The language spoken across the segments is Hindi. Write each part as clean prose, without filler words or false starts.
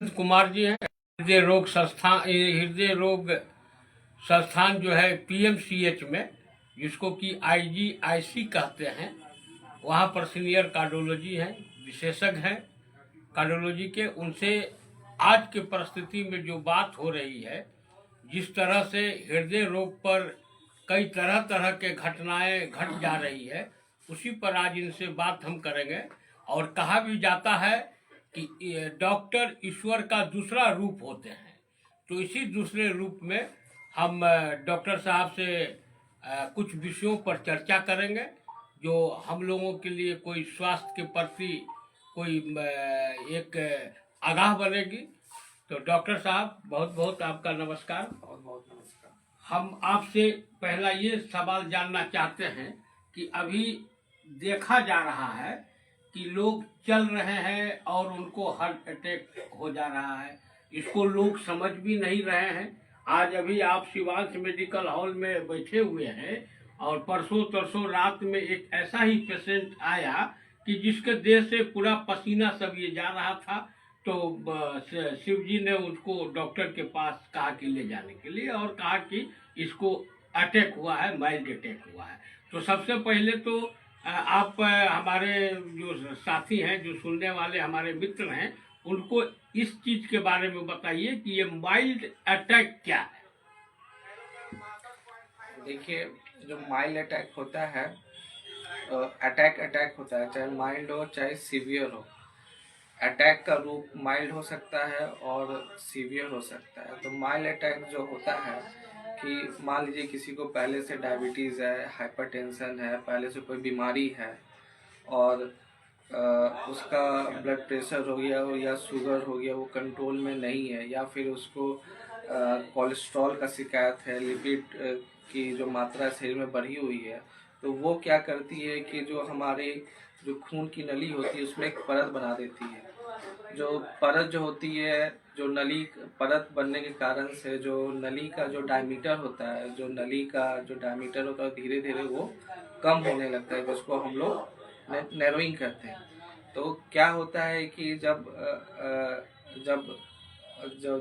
कुमार जी हैं। हृदय रोग संस्थान जो है पीएमसीएच में, जिसको कि आईजीआईसी कहते हैं, वहाँ पर सीनियर कार्डियोलॉजी हैं, विशेषज्ञ हैं कार्डियोलॉजी के। उनसे आज की परिस्थिति में जो बात हो रही है, जिस तरह से हृदय रोग पर कई तरह तरह के घटनाएं घट जा रही है, उसी पर आज इनसे बात हम करेंगे। और कहा भी जाता है कि डॉक्टर ईश्वर का दूसरा रूप होते हैं, तो इसी दूसरे रूप में हम डॉक्टर साहब से कुछ विषयों पर चर्चा करेंगे, जो हम लोगों के लिए कोई स्वास्थ्य के प्रति कोई एक आगाह बनेगी। तो डॉक्टर साहब, बहुत बहुत आपका नमस्कार। बहुत बहुत नमस्कार। हम आपसे पहला ये सवाल जानना चाहते हैं कि अभी देखा जा रहा है कि लोग चल रहे हैं और उनको हार्ट अटैक हो जा रहा है, इसको लोग समझ भी नहीं रहे हैं। आज अभी आप शिवांश मेडिकल हॉल में बैठे हुए हैं और परसों तरसों रात में एक ऐसा ही पेशेंट आया कि जिसके देह से पूरा पसीना सब ये जा रहा था। तो शिव जी ने उसको डॉक्टर के पास कहा कि ले जाने के लिए, और कहा कि इसको अटैक हुआ है, माइल्ड अटैक हुआ है। तो सबसे पहले तो आप हमारे जो साथी हैं, जो सुनने वाले हमारे मित्र हैं, उनको इस चीज के बारे में बताइए कि ये माइल्ड अटैक क्या है। देखिए, जो माइल्ड अटैक होता है, अटैक होता है, चाहे माइल्ड हो चाहे सीवियर हो। अटैक का रूप माइल्ड हो सकता है और सीवियर हो सकता है। तो माइल्ड अटैक जो होता है कि मान लीजिए किसी को पहले से डायबिटीज़ है, हाइपरटेंशन है, पहले से कोई बीमारी है, और उसका ब्लड प्रेशर हो गया हो या शुगर हो गया, वो कंट्रोल में नहीं है, या फिर उसको कोलेस्ट्रॉल का शिकायत है, लिपिड की जो मात्रा शरीर में बढ़ी हुई है, तो वो क्या करती है कि जो हमारे जो खून की नली होती है उसमें एक परत बना देती है। जो परत जो होती है, जो नली परत बनने के कारण से जो नली का जो डायमीटर होता है, धीरे धीरे वो कम होने लगता है, जिसको हम लोग नैरोइंग करते हैं। तो क्या होता है कि जब जब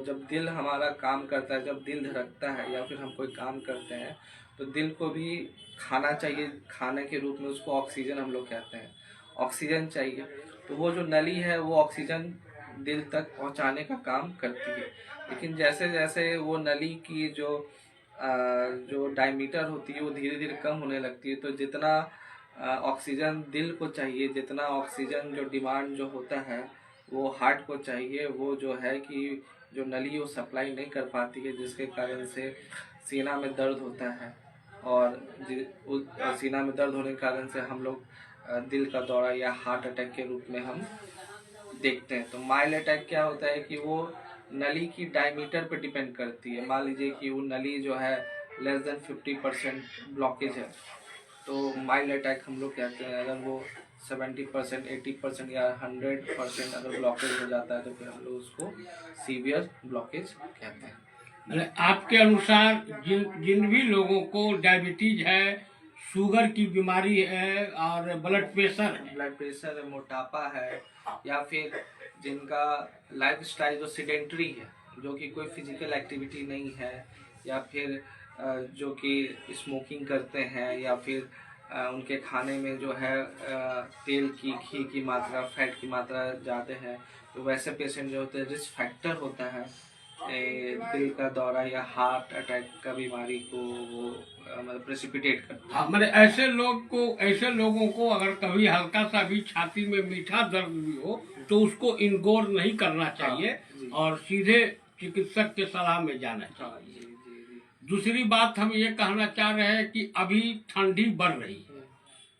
जब दिल हमारा काम करता है, जब दिल धड़कता है या फिर हम कोई काम करते हैं, तो दिल को भी खाना चाहिए। खाने के रूप में उसको ऑक्सीजन हम लोग कहते हैं, ऑक्सीजन चाहिए। तो वो जो नली है वो ऑक्सीजन दिल तक पहुंचाने का काम करती है। लेकिन जैसे जैसे वो नली की जो डायमीटर होती है वो धीरे धीरे कम होने लगती है, तो जितना ऑक्सीजन दिल को चाहिए, जितना ऑक्सीजन जो डिमांड जो होता है वो हार्ट को चाहिए, वो जो है कि जो नली वो सप्लाई नहीं कर पाती है, जिसके कारण से सीना में दर्द होता है। और सीना में दर्द होने के कारण से हम लोग दिल का दौरा या हार्ट अटैक के रूप में हम देखते हैं। तो माइल्ड अटैक क्या होता है कि वो नली की डायमीटर पर डिपेंड करती है। मान लीजिए कि वो नली जो है लेस देन 50% ब्लॉकेज है, तो माइल्ड अटैक हम लोग कहते हैं। अगर वो 70%, 80% या 100% अगर ब्लॉकेज हो जाता है तो फिर हम लोग उसको सीवियर ब्लॉकेज कहते हैं। आपके अनुसार जिन जिन भी लोगों को डायबिटीज है, शुगर की बीमारी है और ब्लड प्रेशर है, मोटापा है, या फिर जिनका लाइफस्टाइल जो सीडेंटरी है, जो कि कोई फिजिकल एक्टिविटी नहीं है, या फिर जो कि स्मोकिंग करते हैं, या फिर उनके खाने में जो है तेल की, घी की मात्रा, फैट की मात्रा ज़्यादा है, तो वैसे पेशेंट जो होते हैं, रिस्क फैक्टर होता है दिल का दौरा या हार्ट अटैक का बीमारी को वो मतलब प्रेसिपिटेट करता है। हाँ, मतलब ऐसे लोगों को अगर कभी हल्का सा भी छाती में मीठा दर्द भी हो तो उसको इग्नोर नहीं करना चाहिए। हाँ, और सीधे चिकित्सक के सलाह में जाना चाहिए। दूसरी बात हम ये कहना चाह रहे हैं कि अभी ठंडी बढ़ रही है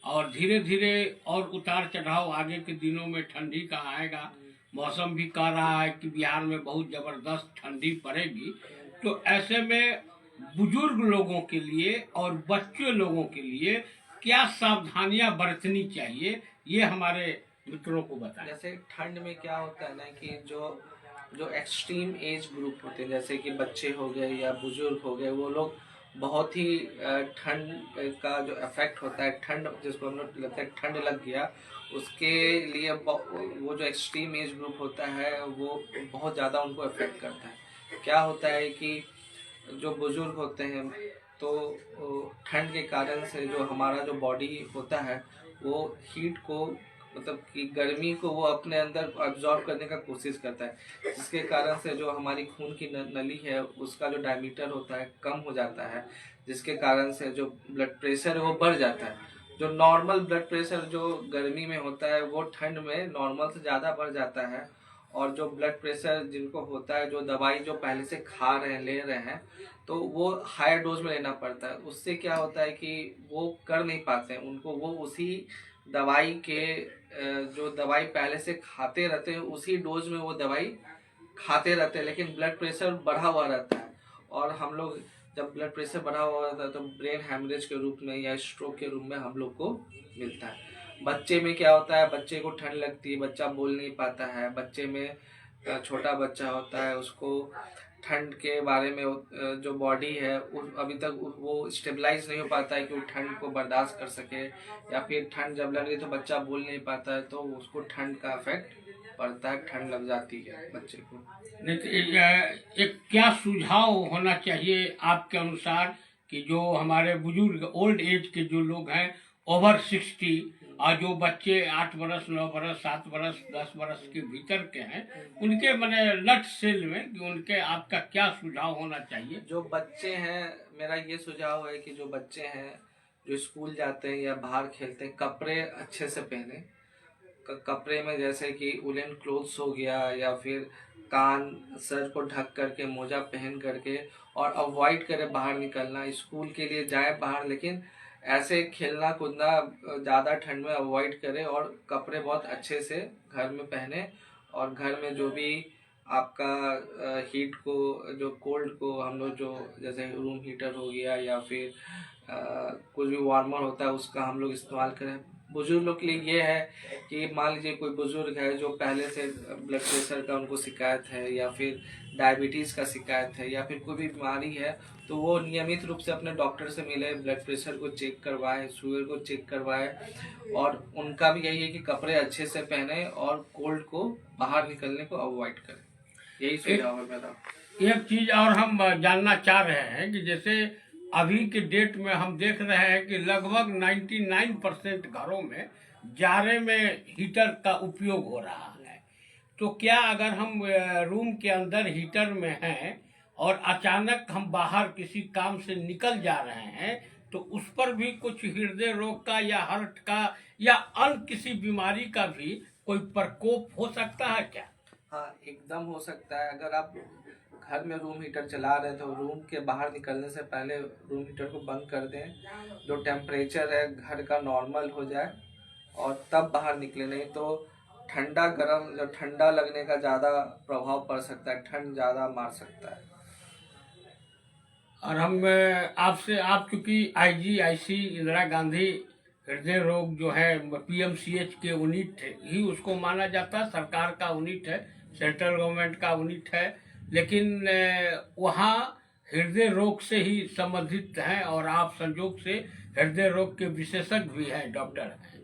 और धीरे धीरे और उतार चढ़ाव आगे के दिनों में ठंडी का आएगा। मौसम भी कह रहा है कि बिहार में बहुत जबरदस्त ठंडी पड़ेगी। तो ऐसे में बुजुर्ग लोगों के लिए और बच्चे लोगों के लिए क्या सावधानियां बरतनी चाहिए, ये हमारे मित्रों को बताएं। जैसे ठंड में क्या होता है ना कि जो एक्सट्रीम एज ग्रुप होते हैं, जैसे कि बच्चे हो गए या बुजुर्ग हो गए, वो लोग बहुत ही ठंड का जो इफेक्ट होता है, ठंड जिसको हम लोग लगता है ठंड लग गया, उसके लिए वो जो एक्सट्रीम एज ग्रुप होता है वो बहुत ज़्यादा उनको इफेक्ट करता है। क्या होता है कि जो बुजुर्ग होते हैं तो ठंड के कारण से जो हमारा जो बॉडी होता है वो हीट को, मतलब कि गर्मी को वो अपने अंदर अब्जॉर्ब करने का कोशिश करता है, जिसके कारण से जो हमारी खून की नली है उसका जो डायमीटर होता है कम हो जाता है, जिसके कारण से जो ब्लड प्रेशर है वो बढ़ जाता है। जो नॉर्मल ब्लड प्रेशर जो गर्मी में होता है वो ठंड में नॉर्मल से ज़्यादा बढ़ जाता है। और जो ब्लड प्रेशर जिनको होता है, जो दवाई जो पहले से खा रहे हैं, ले रहे हैं, तो वो हायर डोज में लेना पड़ता है। उससे क्या होता है कि वो कर नहीं पाते हैं, उनको वो उसी दवाई के जो दवाई पहले से खाते रहते हैं उसी डोज में वो दवाई खाते रहते हैं, लेकिन ब्लड प्रेशर बढ़ा हुआ रहता है। और हम लोग जब ब्लड प्रेशर बढ़ा हुआ रहता है तो ब्रेन हैमरेज के रूप में या स्ट्रोक के रूप में हम लोग को मिलता है। बच्चे में क्या होता है, बच्चे को ठंड लगती है, बच्चा बोल नहीं पाता है। बच्चे में छोटा बच्चा होता है, उसको ठंड के बारे में जो बॉडी है अभी तक वो स्टेबलाइज नहीं हो पाता है कि वो ठंड को बर्दाश्त कर सके, या फिर ठंड जब लग रही तो बच्चा बोल नहीं पाता है तो उसको ठंड का इफेक्ट पड़ता है, ठंड लग जाती है बच्चे को। नहीं तो एक क्या सुझाव होना चाहिए आपके अनुसार कि जो हमारे बुजुर्ग ओल्ड एज के जो लोग हैं ओवर 60, और जो बच्चे 8 बरस 9 बरस 7 बरस 10 बरस के भीतर के हैं, उनके मैंने नट सेल में कि उनके आपका क्या सुझाव होना चाहिए? जो बच्चे हैं, मेरा ये सुझाव है कि जो बच्चे हैं जो स्कूल जाते हैं या बाहर खेलते हैं, कपड़े अच्छे से पहने। कपड़े में जैसे कि उलन क्लोथ्स हो गया, या फिर कान सर को ढक करके मोजा पहन करके, और अवॉइड करें बाहर निकलना। स्कूल के लिए जाए बाहर, लेकिन ऐसे खेलना कूदना ज़्यादा ठंड में अवॉइड करें, और कपड़े बहुत अच्छे से घर में पहने। और घर में जो भी आपका हीट को, जो कोल्ड को हम लोग जो जैसे रूम हीटर हो गया या फिर कुछ भी वार्मर होता है उसका हम लोग इस्तेमाल करें। बुजुर्ग लोग के लिए ये है कि मान लीजिए कोई बुजुर्ग है जो पहले से ब्लड प्रेशर का उनको शिकायत है, या फिर डायबिटीज़ का शिकायत है, या फिर कोई भी बीमारी है, तो वो नियमित रूप से अपने डॉक्टर से मिले, ब्लड प्रेशर को चेक करवाएं, शुगर को चेक करवाएं। और उनका भी यही है कि कपड़े अच्छे से पहने और कोल्ड को बाहर निकलने को अवॉइड करें। यही सुझाव है मेरा। एक चीज और हम जानना चाह रहे हैं कि जैसे अभी के डेट में हम देख रहे हैं कि लगभग 99% घरों में जाड़े में हीटर का उपयोग हो रहा है। तो क्या अगर हम रूम के अंदर हीटर में हैं और अचानक हम बाहर किसी काम से निकल जा रहे हैं, तो उस पर भी कुछ हृदय रोग का या हार्ट का या अन्य किसी बीमारी का भी कोई प्रकोप हो सकता है क्या? हाँ, एकदम हो सकता है। अगर आप घर में रूम हीटर चला रहे हैं तो रूम के बाहर निकलने से पहले रूम हीटर को बंद कर दें, जो टेम्परेचर है घर का नॉर्मल हो जाए, और तब बाहर निकले। नहीं तो ठंडा गर्म, जब ठंडा लगने का ज़्यादा प्रभाव पड़ सकता है, ठंड ज़्यादा मार सकता है। और हम आपसे, आप चूंकि IGIC इंदिरा गांधी हृदय रोग जो है PMCH के यूनिट ही उसको माना जाता है, सरकार का यूनिट है, सेंट्रल गवर्नमेंट का यूनिट है, लेकिन वहाँ हृदय रोग से ही संबंधित हैं और आप संयोग से हृदय रोग के विशेषज्ञ भी हैं, डॉक्टर हैं।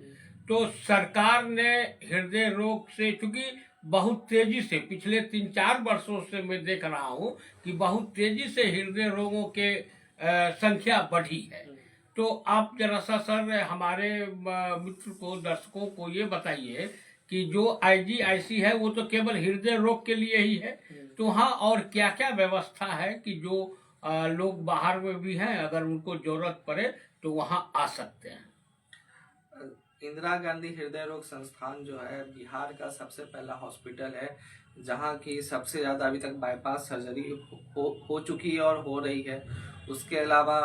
तो सरकार ने हृदय रोग से, चूंकि बहुत तेजी से पिछले 3-4 वर्षों से मैं देख रहा हूं कि बहुत तेजी से हृदय रोगों के संख्या बढ़ी है। तो आप जरा सा सर हमारे मित्र को, दर्शकों को ये बताइए कि जो IGIC है वो तो केवल हृदय रोग के लिए ही है, तो हाँ और क्या क्या व्यवस्था है कि जो लोग बाहर में भी हैं अगर उनको जरूरत पड़े तो वहाँ आ सकते हैं? इंदिरा गांधी हृदय रोग संस्थान जो है बिहार का सबसे पहला हॉस्पिटल है, जहाँ की सबसे ज़्यादा अभी तक बाईपास सर्जरी हो चुकी है और हो रही है। उसके अलावा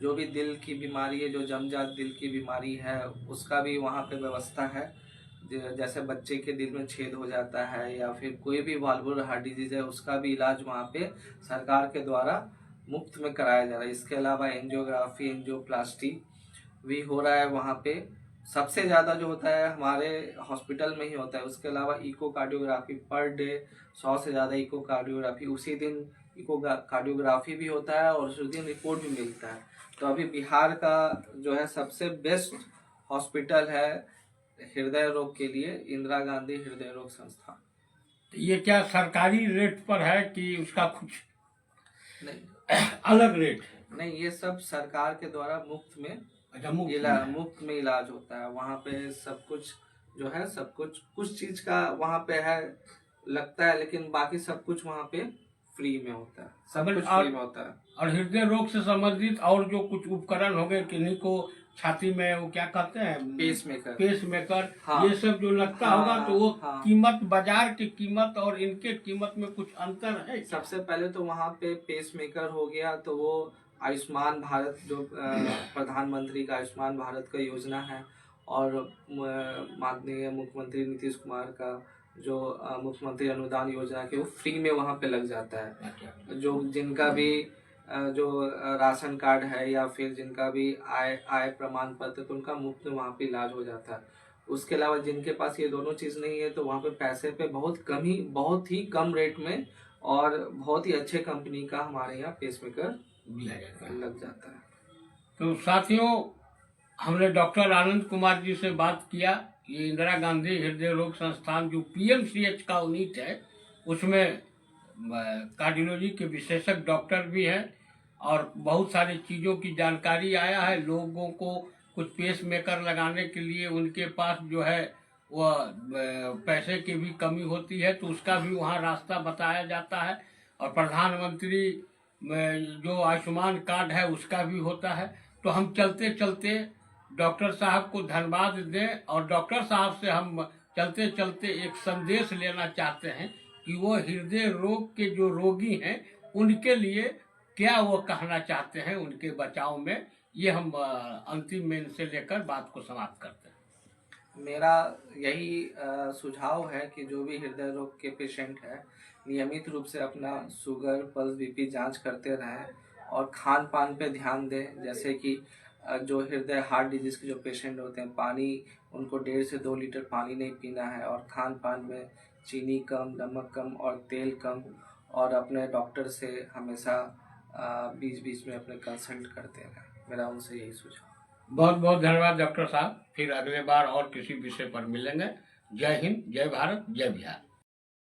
जो भी दिल की बीमारी है, जो जमजात दिल की बीमारी है, उसका भी वहाँ पे व्यवस्था है। जैसे बच्चे के दिल में छेद हो जाता है या फिर कोई भी वाल्वुलर हार्ट डिजीज है, उसका भी इलाज वहाँ पे सरकार के द्वारा मुफ्त में कराया जा रहा है। इसके अलावा एंजियोग्राफी, एंजियोप्लास्टी भी हो रहा है वहाँ पे। सबसे ज़्यादा जो होता है हमारे हॉस्पिटल में ही होता है। उसके अलावा इको कार्डियोग्राफी पर डे 100 से ज़्यादा इको कार्डियोग्राफी, उसी दिन इको कार्डियोग्राफी भी होता है और उसी दिन रिपोर्ट भी मिलता है। तो अभी बिहार का जो है सबसे बेस्ट हॉस्पिटल है हृदय रोग के लिए इंदिरा गांधी हृदय रोग संस्थान। ये क्या सरकारी रेट पर है कि उसका कुछ नहीं अलग रेट है? नहीं, ये सब सरकार के द्वारा मुफ्त में अच्छा, मुफ्त में। इलाज होता है। वहाँ पे सब कुछ जो है, सब कुछ चीज का वहाँ पे है लगता है, लेकिन बाकी सब कुछ वहाँ पे फ्री में होता है। सब कुछ फ्री में होता है। और हृदय रोग से संबंधित और जो कुछ उपकरण हो गए, किन्हीं को छाती में वो क्या कहते हैं, पेस मेकर, हाँ, ये सब जो लगता होगा, तो वो कीमत, बाजार की कीमत और इनके कीमत में कुछ अंतर है? सबसे पहले तो वहाँ पे पेस मेकर हो गया, तो वो आयुष्मान भारत जो प्रधानमंत्री का आयुष्मान भारत का योजना है, और माननीय मुख्यमंत्री नीतीश कुमार का जो मुख्यमंत्री अनुदान योजना के, वो फ्री में वहाँ पे लग जाता है। जो जिनका भी जो राशन कार्ड है या फिर जिनका भी आय प्रमाण पत्र, तो उनका मुफ्त वहाँ पे इलाज हो जाता है। उसके अलावा जिनके पास ये दोनों चीज़ नहीं है, तो वहाँ पे पैसे पे बहुत ही कम रेट में और बहुत ही अच्छे कंपनी का हमारे यहाँ पेसमेकर दिया जाता है, लग जाता है। तो साथियों, हमने डॉक्टर आनंद कुमार जी से बात किया। ये इंदिरा गांधी हृदय रोग संस्थान जो पीएमसीएच का यूनिट है, उसमें कार्डियोलॉजी के विशेषज्ञ डॉक्टर भी हैं और बहुत सारी चीज़ों की जानकारी आया है। लोगों को कुछ पेस मेकर लगाने के लिए उनके पास जो है वह पैसे की भी कमी होती है, तो उसका भी वहाँ रास्ता बताया जाता है। और प्रधानमंत्री जो आयुष्मान कार्ड है उसका भी होता है। तो हम चलते चलते डॉक्टर साहब को धन्यवाद दें, और डॉक्टर साहब से हम चलते चलते एक संदेश लेना चाहते हैं कि वो हृदय रोग के जो रोगी हैं उनके लिए क्या वो कहना चाहते हैं उनके बचाव में। ये हम अंतिम में इनसे लेकर बात को समाप्त करते हैं। मेरा यही सुझाव है कि जो भी हृदय रोग के पेशेंट है, नियमित रूप से अपना शुगर, पल्स, बीपी जांच करते रहें और खान पान पे ध्यान दें। जैसे कि जो हृदय हार्ट डिजीज के जो पेशेंट होते हैं, पानी उनको 1.5 से 2 लीटर पानी नहीं पीना है, और खान पान में चीनी कम, नमक कम और तेल कम, और अपने डॉक्टर से हमेशा बीच बीच में अपने कंसल्ट करते रहें। मेरा उनसे यही सुझाव। बहुत बहुत धन्यवाद डॉक्टर साहब। फिर अगले बार और किसी विषय पर मिलेंगे। जय हिंद, जय भारत, जय बिहार।